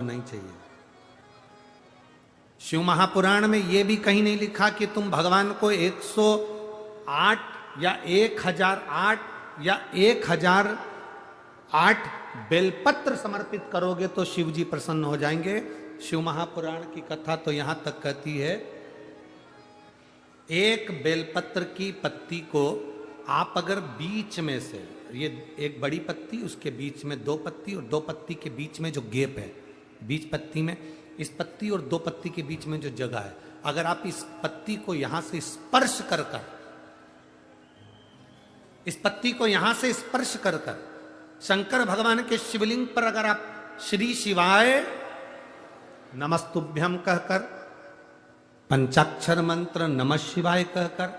नहीं चाहिए। शिव महापुराण में यह भी कहीं नहीं लिखा कि तुम भगवान को 108 या 1008 या 1008 बेलपत्र समर्पित करोगे तो शिव जी प्रसन्न हो जाएंगे। शिव महापुराण की कथा तो यहां तक कहती है, एक बेलपत्र की पत्ती को आप अगर बीच में से, ये एक बड़ी पत्ती, उसके बीच में दो पत्ती और दो पत्ती के बीच में जो गैप है, बीच पत्ती में, इस पत्ती और दो पत्ती के बीच में जो जगह है, अगर आप इस पत्ती को यहां से स्पर्श कर कर, इस पत्ती को यहां से स्पर्श कर कर शंकर भगवान के शिवलिंग पर अगर आप श्री शिवाय नमस्तुभ्यम कहकर, पंचाक्षर मंत्र नमः शिवाय कहकर,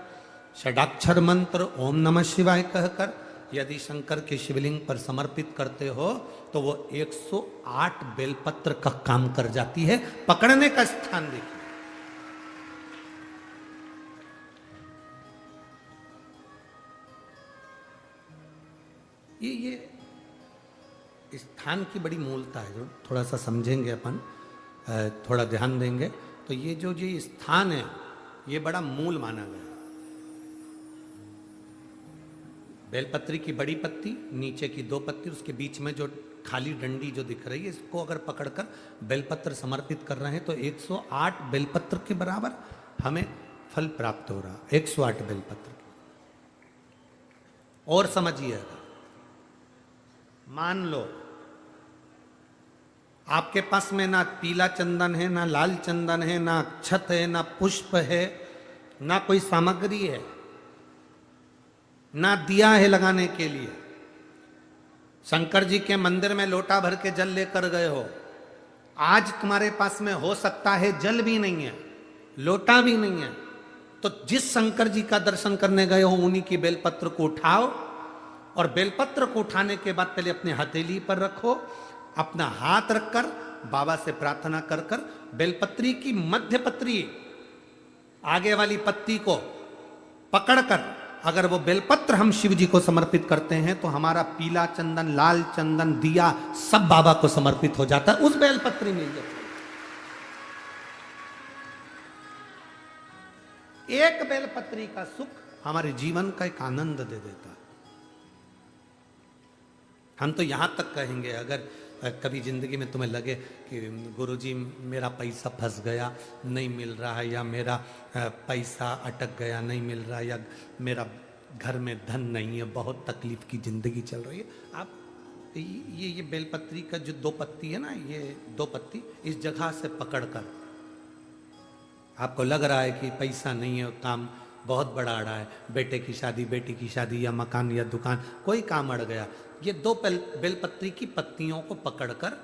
षडाक्षर मंत्र ओम नमः शिवाय कहकर यदि शंकर के शिवलिंग पर समर्पित करते हो तो वो 108 बेलपत्र का काम कर जाती है। पकड़ने का स्थान देखिए, ये स्थान की बड़ी मूलता है, जो थोड़ा सा समझेंगे अपन, थोड़ा ध्यान देंगे तो ये जो ये स्थान है ये बड़ा मूल माना गया। बेलपत्री की बड़ी पत्ती, नीचे की दो पत्ती, उसके बीच में जो खाली डंडी जो दिख रही है, इसको अगर पकड़कर बेलपत्र समर्पित कर रहे हैं तो 108 बेलपत्र के बराबर हमें फल प्राप्त हो रहा। 108 बेलपत्र। और समझिएगा, मान लो आपके पास में ना पीला चंदन है, ना लाल चंदन है, ना अक्षत है, ना पुष्प है, ना कोई सामग्री है, ना दिया है लगाने के लिए। शंकर जी के मंदिर में लोटा भर के जल लेकर गए हो, आज तुम्हारे पास में हो सकता है जल भी नहीं है, लोटा भी नहीं है, तो जिस शंकर जी का दर्शन करने गए हो उन्हीं की बेलपत्र को उठाओ और बेलपत्र को उठाने के बाद पहले अपने हथेली पर रखो, अपना हाथ रखकर बाबा से प्रार्थना कर कर बेलपत्री की मध्य पत्री, आगे वाली पत्ती को पकड़कर अगर वो बेलपत्र हम शिव जी को समर्पित करते हैं तो हमारा पीला चंदन, लाल चंदन, दिया सब बाबा को समर्पित हो जाता है, उस बेलपत्री में जाती है। एक बेलपत्री का सुख हमारे जीवन का एक आनंद दे देता है। हम तो यहां तक कहेंगे, अगर कभी जिंदगी में तुम्हें लगे कि गुरुजी मेरा पैसा फंस गया, नहीं मिल रहा है, या मेरा पैसा अटक गया, नहीं मिल रहा, या मेरा घर में धन नहीं है, बहुत तकलीफ की जिंदगी चल रही है, आप ये बेलपत्री का जो दो पत्ती है ना, ये दो पत्ती इस जगह से पकड़कर, आपको लग रहा है कि पैसा नहीं है, काम बहुत बड़ा अड़ा है, बेटे की शादी, बेटी की शादी, या मकान या दुकान, कोई काम अड़ गया, ये दो बेलपत्री की पत्तियों को पकड़कर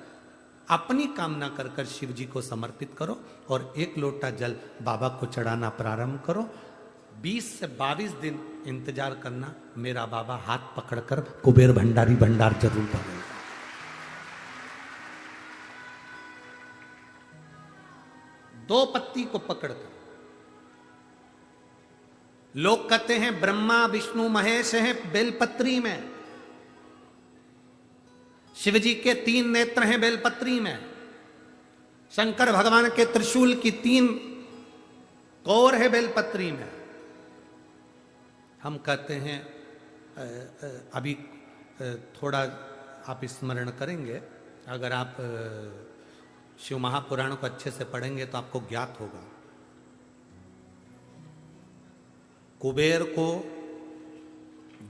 अपनी कामना कर कर शिव जी को समर्पित करो और एक लोटा जल बाबा को चढ़ाना प्रारंभ करो। 20 से 22 दिन इंतजार करना, मेरा बाबा हाथ पकड़कर कुबेर भंडारी भंडार जरूर भरेगा। दो पत्ती को पकड़कर, लोग कहते हैं ब्रह्मा विष्णु महेश हैं बेलपत्री में, शिव जी के 3 नेत्र हैं बेलपत्री में, शंकर भगवान के त्रिशूल की 3 कोर है बेलपत्री में। हम कहते हैं अभी थोड़ा आप स्मरण करेंगे, अगर आप शिव महापुराण को अच्छे से पढ़ेंगे तो आपको ज्ञात होगा, कुबेर को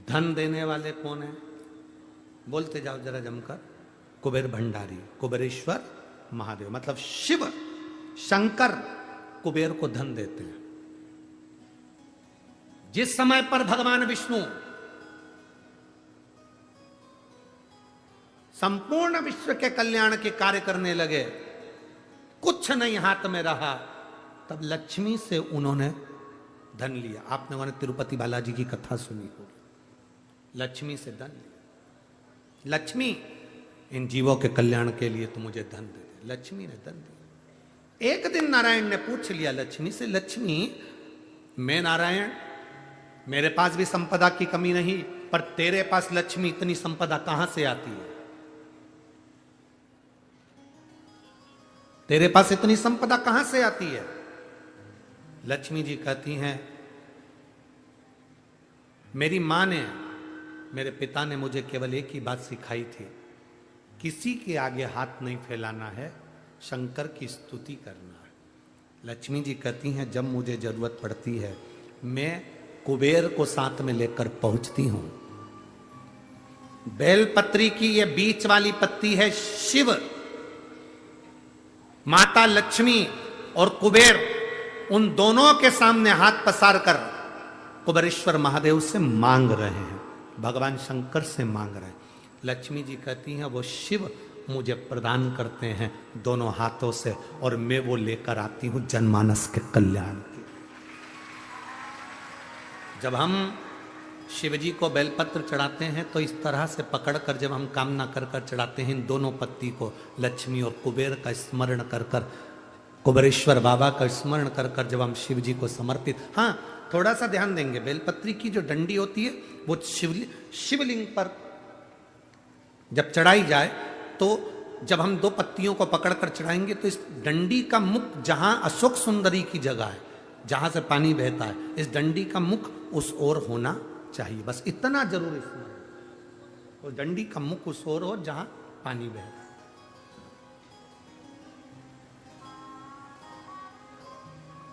धन देने वाले कौन है? बोलते जाओ जरा जमकर, कुबेर भंडारी, कुबेरेश्वर महादेव, मतलब शिव शंकर कुबेर को धन देते हैं। जिस समय पर भगवान विष्णु संपूर्ण विश्व के कल्याण के कार्य करने लगे, कुछ नहीं हाथ में रहा, तब लक्ष्मी से उन्होंने धन लिया। आपने उन्होंने तिरुपति बालाजी की कथा सुनी होगी, लक्ष्मी से धन लिया। लक्ष्मी, इन जीवों के कल्याण के लिए तो मुझे धन दे दे। लक्ष्मी ने धन दिया। एक दिन नारायण ने पूछ लिया लक्ष्मी से, लक्ष्मी मैं नारायण, मेरे पास भी संपदा की कमी नहीं, पर तेरे पास लक्ष्मी इतनी संपदा कहां से आती है? तेरे पास इतनी संपदा कहां से आती है? लक्ष्मी जी कहती हैं, मेरी मां ने, मेरे पिता ने मुझे केवल एक ही बात सिखाई थी, किसी के आगे हाथ नहीं फैलाना है, शंकर की स्तुति करना है। लक्ष्मी जी कहती हैं, जब मुझे जरूरत पड़ती है मैं कुबेर को साथ में लेकर पहुंचती हूं। बेलपत्री की ये बीच वाली पत्ती है शिव, माता लक्ष्मी और कुबेर, उन दोनों के सामने हाथ पसार कर कुबेरेश्वर महादेव से मांग रहे हैं, भगवान शंकर से मांग रहे हैं। लक्ष्मी जी कहती हैं, वो शिव मुझे प्रदान करते हैं दोनों हाथों से, और मैं वो लेकर आती हूं जनमानस के कल्याण की। जब हम शिव जी को बेलपत्र चढ़ाते हैं तो इस तरह से पकड़कर, जब हम कामना कर कर चढ़ाते हैं इन दोनों पत्ती को, लक्ष्मी और कुबेर का स्मरण कर कर, कुबेरेश्वर बाबा का स्मरण कर कर जब हम शिव जी को समर्पित, हाँ थोड़ा सा ध्यान देंगे, बेलपत्री की जो डंडी होती है वो शिवलिंग पर जब चढ़ाई जाए तो जब हम दो पत्तियों को पकड़कर चढ़ाएंगे तो इस डंडी का मुख जहां अशोक सुंदरी की जगह है, जहां से पानी बहता है, इस डंडी का मुख उस ओर होना चाहिए, बस इतना जरूर इसमें, वो डंडी का मुख उस ओर हो जहां पानी बहता है।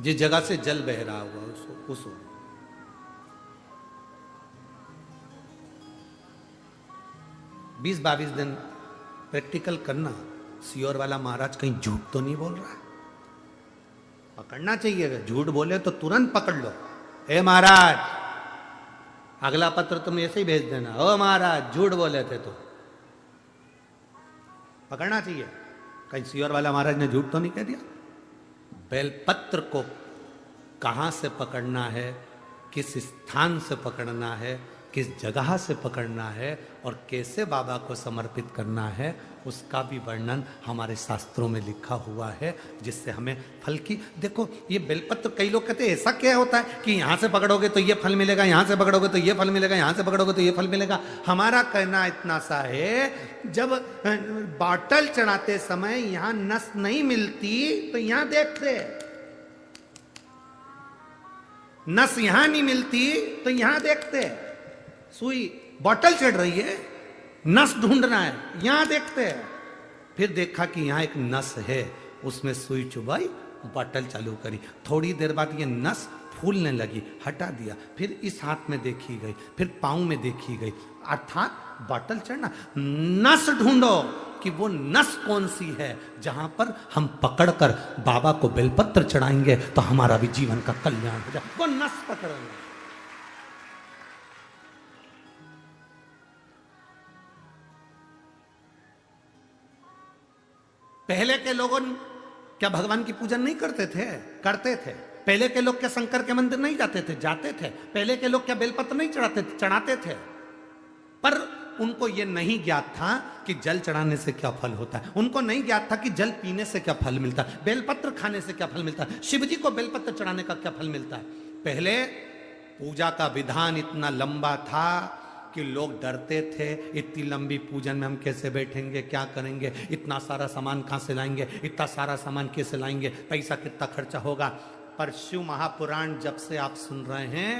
जिस जगह से जल बह रहा हुआ उस ओर। बीस 22 दिन प्रैक्टिकल करना। सियोर वाला महाराज कहीं झूठ तो नहीं बोल रहा है? पकड़ना चाहिए, अगर झूठ बोले तो तुरंत पकड़ लो। ए महाराज, अगला पत्र तुम ऐसे ही भेज देना, ओ महाराज झूठ बोले थे तो पकड़ना चाहिए, कहीं सियोर वाला महाराज ने झूठ तो नहीं कह दिया। बेलपत्र को कहां से पकड़ना है, किस स्थान से पकड़ना है, किस जगह से पकड़ना है और कैसे बाबा को समर्पित करना है, उसका भी वर्णन हमारे शास्त्रों में लिखा हुआ है, जिससे हमें फल की, देखो ये बेलपत्र, कई लोग कहते हैं ऐसा क्या होता है कि यहां से पकड़ोगे तो ये फल मिलेगा, यहां से पकड़ोगे तो ये फल मिलेगा, यहां से पकड़ोगे तो ये फल मिलेगा। हमारा कहना इतना सा है, जब बॉटल चढ़ाते समय यहां नस नहीं मिलती तो यहां देखते, नस यहां नहीं मिलती तो यहां देखते, सुई बॉटल चढ़ रही है, नस ढूंढना है, यहां देखते हैं, फिर देखा कि यहां एक नस है, उसमें सुई चुभाई, बॉटल चालू करी, थोड़ी देर बाद ये नस फूलने लगी, हटा दिया, फिर इस हाथ में देखी गई, फिर पांव में देखी गई, अर्थात बॉटल चढ़ना। नस ढूंढो कि वो नस कौन सी है जहां पर हम पकड़कर बाबा को बेलपत्र चढ़ाएंगे तो हमारा भी जीवन का कल्याण हो जाए, वो नस पकड़ेंगे। पहले के लोगों क्या भगवान की पूजन नहीं करते थे? करते थे। पहले के लोग क्या शंकर के मंदिर नहीं जाते थे? जाते थे। पहले के लोग क्या बेलपत्र नहीं चढ़ाते थे? चढ़ाते थे। पर उनको यह नहीं ज्ञात था कि जल चढ़ाने से क्या फल होता है, उनको नहीं ज्ञात था कि जल पीने से क्या फल मिलता है, बेलपत्र खाने से क्या फल मिलता है, शिव जी को बेलपत्र चढ़ाने का क्या फल मिलता है। पहले पूजा का विधान इतना लंबा था कि लोग डरते थे, इतनी लंबी पूजन में हम कैसे बैठेंगे, क्या करेंगे, इतना सारा सामान कहां से लाएंगे, इतना सारा सामान कैसे लाएंगे, पैसा कितना खर्चा होगा। पर शिव महापुराण जब से आप सुन रहे हैं,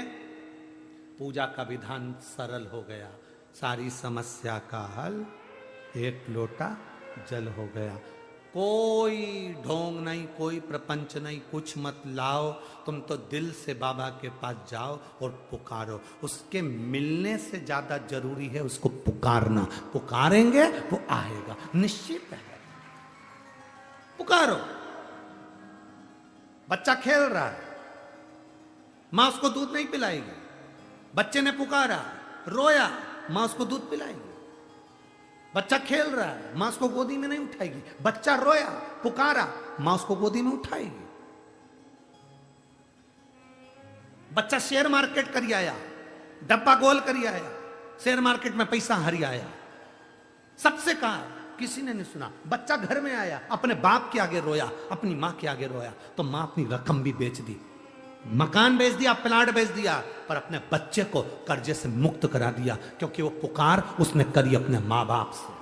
पूजा का विधान सरल हो गया, सारी समस्या का हल एक लोटा जल हो गया। कोई ढोंग नहीं, कोई प्रपंच नहीं, कुछ मत लाओ, तुम तो दिल से बाबा के पास जाओ और पुकारो। उसके मिलने से ज्यादा जरूरी है उसको पुकारना। पुकारेंगे वो आएगा, निश्चित है। पुकारो। बच्चा खेल रहा है, मां उसको दूध नहीं पिलाएगी, बच्चे ने पुकारा, रोया, मां उसको दूध पिलाएगी। बच्चा खेल रहा है, मां उसको गोदी में नहीं उठाएगी, बच्चा रोया, पुकारा, मां उसको गोदी में उठाएगी। बच्चा शेयर मार्केट करी आया, डब्बा गोल करी आया, शेयर मार्केट में पैसा हरी आया, सबसे कहा, किसी ने नहीं सुना। बच्चा घर में आया, अपने बाप के आगे रोया, अपनी मां के आगे रोया, तो मां अपनी रकम भी बेच दी, मकान बेच दिया, प्लाट बेच दिया, पर अपने बच्चे को कर्जे से मुक्त करा दिया, क्योंकि वो पुकार उसने करी अपने मां बाप से।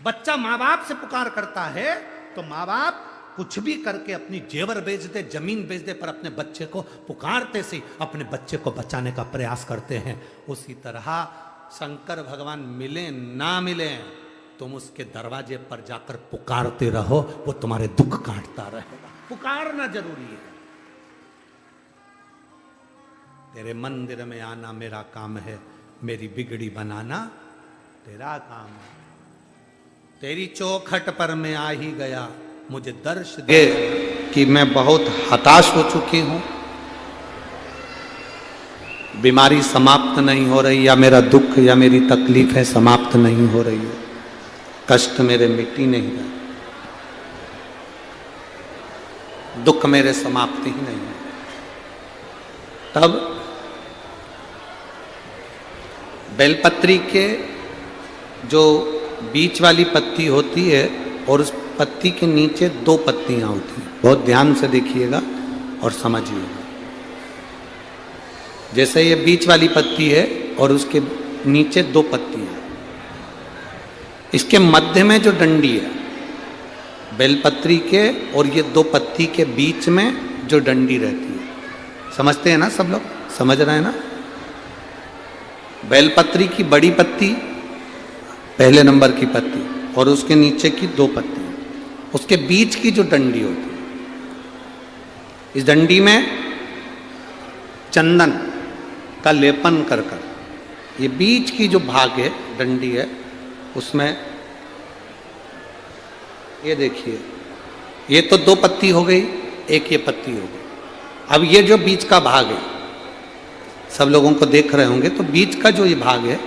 बच्चा माँ बाप से पुकार करता है तो माँ बाप कुछ भी करके अपनी जेवर बेच दे, जमीन बेच दे, पर अपने बच्चे को पुकारते से अपने बच्चे को बचाने का प्रयास करते हैं। उसी तरह शंकर भगवान मिले ना मिले, तुम उसके दरवाजे पर जाकर पुकारते रहो, वो तुम्हारे दुख काटता रहेगा। पुकारना जरूरी है। तेरे मंदिर में आना मेरा काम है, मेरी बिगड़ी बनाना तेरा काम है। तेरी चौखट पर मैं आ ही गया, मुझे दर्श दे कि मैं बहुत हताश हो चुकी हूं, बीमारी समाप्त नहीं हो रही, या मेरा दुख या मेरी तकलीफ है समाप्त नहीं हो रही है, कष्ट मेरे मिट ही नहीं रहे, दुख मेरे समाप्त ही नहीं है। तब बेलपत्री के जो बीच वाली पत्ती होती है और उस पत्ती के नीचे 2 पत्तियां होती हैं, बहुत ध्यान से देखिएगा और समझिएगा। जैसे ये बीच वाली पत्ती है और उसके नीचे 2 पत्तियां, इसके मध्य में जो डंडी है बेलपत्री के और ये 2 पत्ती के बीच में जो डंडी रहती है, समझते हैं ना सब लोग? समझ रहे हैं ना? बेलपत्री की बड़ी पत्ती, पहले नंबर की पत्ती, और उसके नीचे की 2 पत्ती, उसके बीच की जो डंडी होती है, इस डंडी में चंदन का लेपन कर कर, ये बीच की जो भाग है डंडी है उसमें, ये देखिए, ये तो 2 पत्ती हो गई, एक ये पत्ती हो गई। अब ये जो बीच का भाग है, सब लोगों को देख रहे होंगे, तो बीच का जो ये भाग है,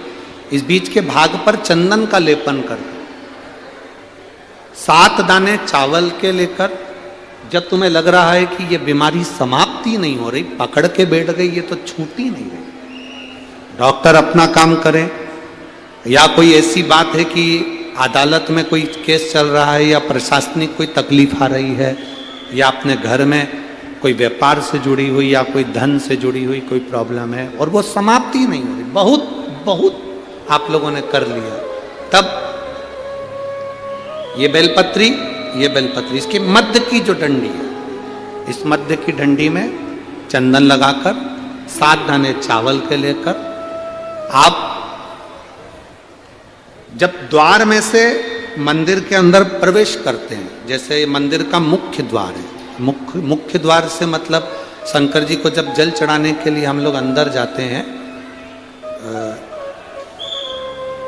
इस बीच के भाग पर चंदन का लेपन कर 7 दाने चावल के लेकर, जब तुम्हें लग रहा है कि ये बीमारी समाप्ति नहीं हो रही, पकड़ के बैठ गई, ये तो छूटी नहीं रही, डॉक्टर अपना काम करे, या कोई ऐसी बात है कि अदालत में कोई केस चल रहा है, या प्रशासनिक कोई तकलीफ आ रही है, या अपने घर में कोई व्यापार से जुड़ी हुई या कोई धन से जुड़ी हुई कोई प्रॉब्लम है और वो समाप्ति नहीं हो रही, बहुत बहुत आप लोगों ने कर लिया, तब ये बेलपत्री, इसके मध्य की जो डंडी है, इस मध्य की डंडी में चंदन लगाकर 7 दाने चावल के लेकर, आप जब द्वार में से मंदिर के अंदर प्रवेश करते हैं, जैसे मंदिर का मुख्य द्वार है, मुख्य द्वार से मतलब शंकर जी को जब जल चढ़ाने के लिए हम लोग अंदर जाते हैं,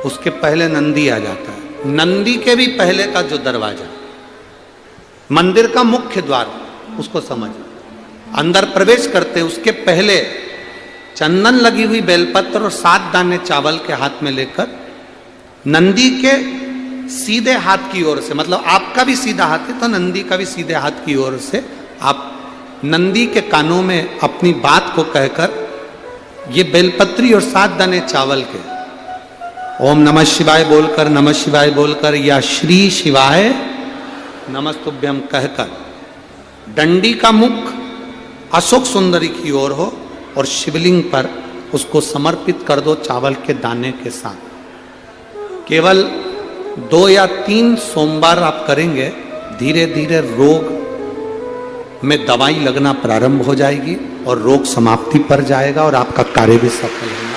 उसके पहले नंदी आ जाता है, नंदी के भी पहले का जो दरवाजा, मंदिर का मुख्य द्वार, उसको समझ, अंदर प्रवेश करते उसके पहले चंदन लगी हुई बेलपत्र और 7 दाने चावल के हाथ में लेकर नंदी के सीधे हाथ की ओर से, मतलब आपका भी सीधा हाथ है तो नंदी का भी सीधे हाथ की ओर से, आप नंदी के कानों में अपनी बात को कहकर ये बेलपत्री और 7 दाने चावल के ओम नमः शिवाय बोलकर, नमः शिवाय बोलकर, या श्री शिवाय नमस्तुभ्यम कहकर डंडी का मुख अशोक सुंदरी की ओर हो और शिवलिंग पर उसको समर्पित कर दो चावल के दाने के साथ। केवल 2 या 3 सोमवार आप करेंगे, धीरे धीरे रोग में दवाई लगना प्रारंभ हो जाएगी और रोग समाप्ति पर जाएगा और आपका कार्य भी सफल होगा।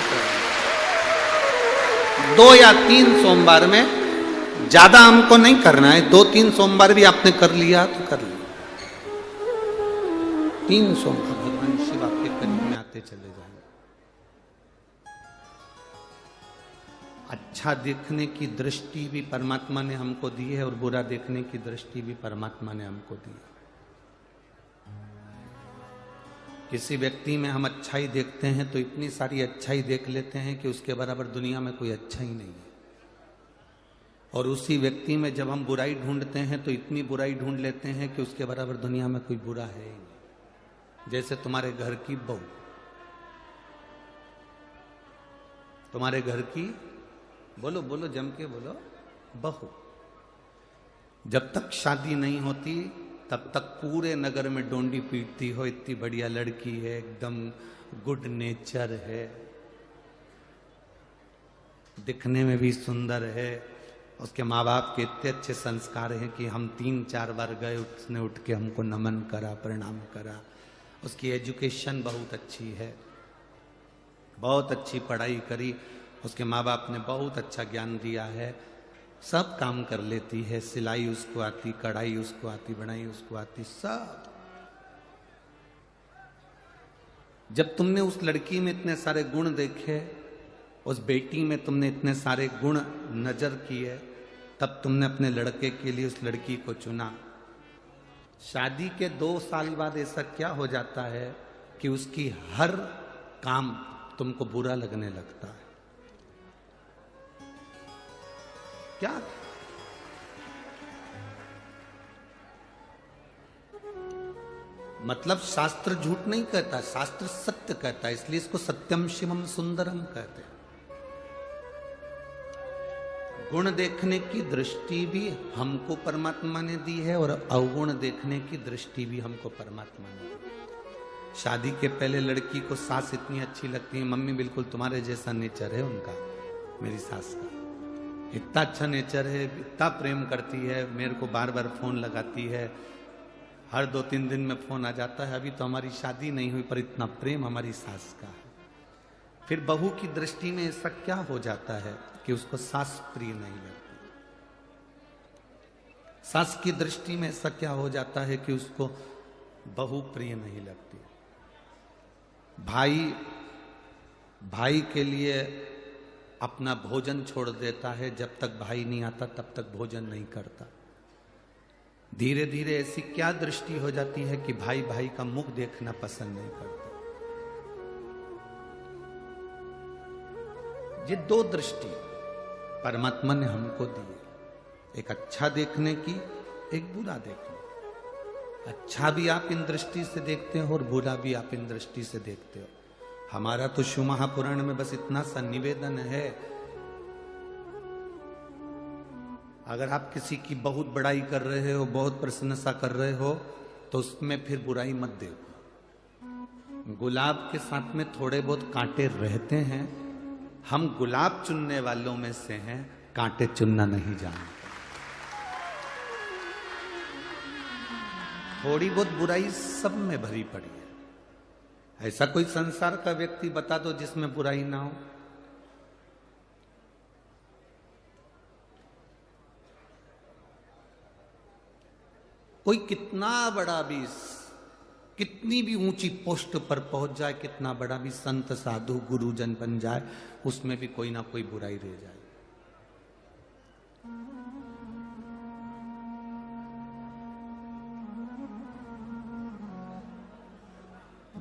2 या 3 सोमवार में, ज्यादा हमको नहीं करना है, 2-3 सोमवार भी आपने कर लिया तो कर लिया, 3 सोमवार भगवान शिव आपके करीब में आते चले जाएंगे। अच्छा देखने की दृष्टि भी परमात्मा ने हमको दी है और बुरा देखने की दृष्टि भी परमात्मा ने हमको दी है। किसी व्यक्ति में हम अच्छाई देखते हैं तो इतनी सारी अच्छाई देख लेते हैं कि उसके बराबर दुनिया में कोई अच्छा ही नहीं है, और उसी व्यक्ति में जब हम बुराई ढूंढते हैं तो इतनी बुराई ढूंढ लेते हैं कि उसके बराबर दुनिया में कोई बुरा है ही नहीं। जैसे तुम्हारे घर की बहू, तुम्हारे घर की, बोलो बोलो जम के बोलो, बहू, जब तक शादी नहीं होती तब तक पूरे नगर में डोंडी पीटती हो, इतनी बढ़िया लड़की है, एकदम गुड नेचर है, दिखने में भी सुंदर है, उसके माँ बाप के इतने अच्छे संस्कार हैं कि हम 3-4 बार गए, उसने उठ के हमको नमन करा, प्रणाम करा। उसकी एजुकेशन बहुत अच्छी है, बहुत अच्छी पढ़ाई करी, उसके माँ बाप ने बहुत अच्छा ज्ञान दिया है, सब काम कर लेती है, सिलाई उसको आती, कढ़ाई उसको आती, बुनाई उसको आती, सब। जब तुमने उस लड़की में इतने सारे गुण देखे, उस बेटी में तुमने इतने सारे गुण नजर किए, तब तुमने अपने लड़के के लिए उस लड़की को चुना। शादी के 2 साल बाद ऐसा क्या हो जाता है कि उसकी हर काम तुमको बुरा लगने लगता है? क्या? मतलब शास्त्र झूठ नहीं कहता, शास्त्र सत्य कहता है, इसलिए इसको सत्यम शिवम सुंदरम कहते हैं। गुण देखने की दृष्टि भी हमको परमात्मा ने दी है और अवगुण देखने की दृष्टि भी हमको परमात्मा ने दी। शादी के पहले लड़की को सास इतनी अच्छी लगती है, मम्मी बिल्कुल तुम्हारे जैसा नेचर है उनका, मेरी सास का इतना अच्छा नेचर है, इतना प्रेम करती है, मेरे को बार बार फोन लगाती है, हर 2-3 दिन में फोन आ जाता है। अभी तो हमारी शादी नहीं हुई पर इतना प्रेम हमारी सास का है। फिर बहू की दृष्टि में ऐसा क्या हो जाता है कि उसको सास प्रिय नहीं लगती। सास की दृष्टि में ऐसा क्या हो जाता है कि उसको बहू प्रिय नहीं लगती। भाई के लिए अपना भोजन छोड़ देता है, जब तक भाई नहीं आता तब तक भोजन नहीं करता। धीरे धीरे ऐसी क्या दृष्टि हो जाती है कि भाई का मुख देखना पसंद नहीं करता। ये 2 दृष्टि परमात्मा ने हमको दी, एक अच्छा देखने की, एक बुरा देखने। अच्छा भी आप इन दृष्टि से देखते हो और बुरा भी आप इन दृष्टि से देखते हो। हमारा तो शिव महापुराण में बस इतना सा निवेदन है, अगर आप किसी की बहुत बड़ाई कर रहे हो, बहुत प्रशंसा कर रहे हो, तो उसमें फिर बुराई मत देखो। गुलाब के साथ में थोड़े बहुत कांटे रहते हैं, हम गुलाब चुनने वालों में से हैं, कांटे चुनना नहीं जानते। थोड़ी बहुत बुराई सब में भरी पड़ी है। ऐसा कोई संसार का व्यक्ति बता दो जिसमें बुराई ना हो। कोई कितना बड़ा भी, कितनी भी ऊंची पोस्ट पर पहुंच जाए, कितना बड़ा भी संत साधु गुरुजन बन जाए, उसमें भी कोई ना कोई बुराई रह जाए।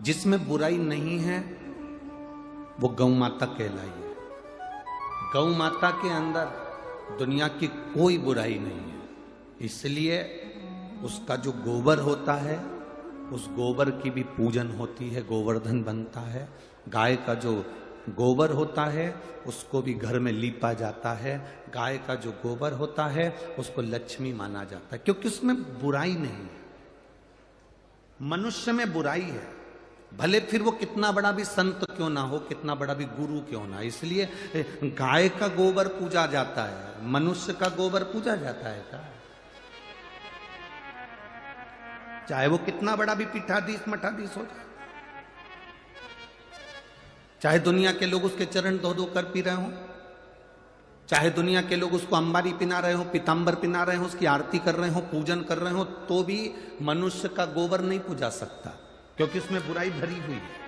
जिसमें बुराई नहीं है वो गौ माता कहलाई है। गौ माता के अंदर दुनिया की कोई बुराई नहीं है, इसलिए उसका जो गोबर होता है, उस गोबर की भी पूजन होती है, गोवर्धन बनता है। गाय का जो गोबर होता है उसको भी घर में लीपा जाता है। गाय का जो गोबर होता है उसको लक्ष्मी माना जाता है, क्योंकि उसमें बुराई नहीं है। मनुष्य में बुराई है, भले फिर वो कितना बड़ा भी संत क्यों ना हो, कितना बड़ा भी गुरु क्यों ना, इसलिए गाय का गोबर पूजा जाता है, मनुष्य का गोबर पूजा जाता है क्या? चाहे वो कितना बड़ा भी पीठाधीश मठाधीश हो जाए, चाहे दुनिया के लोग उसके चरण धो धो कर पी रहे हो, चाहे दुनिया के लोग उसको अंबारी पिना रहे हो, पीतांबर पिना रहे हो, उसकी आरती कर रहे हो, पूजन कर रहे हो, तो भी मनुष्य का गोबर नहीं पूजा सकता, क्योंकि उसमें बुराई भरी हुई है।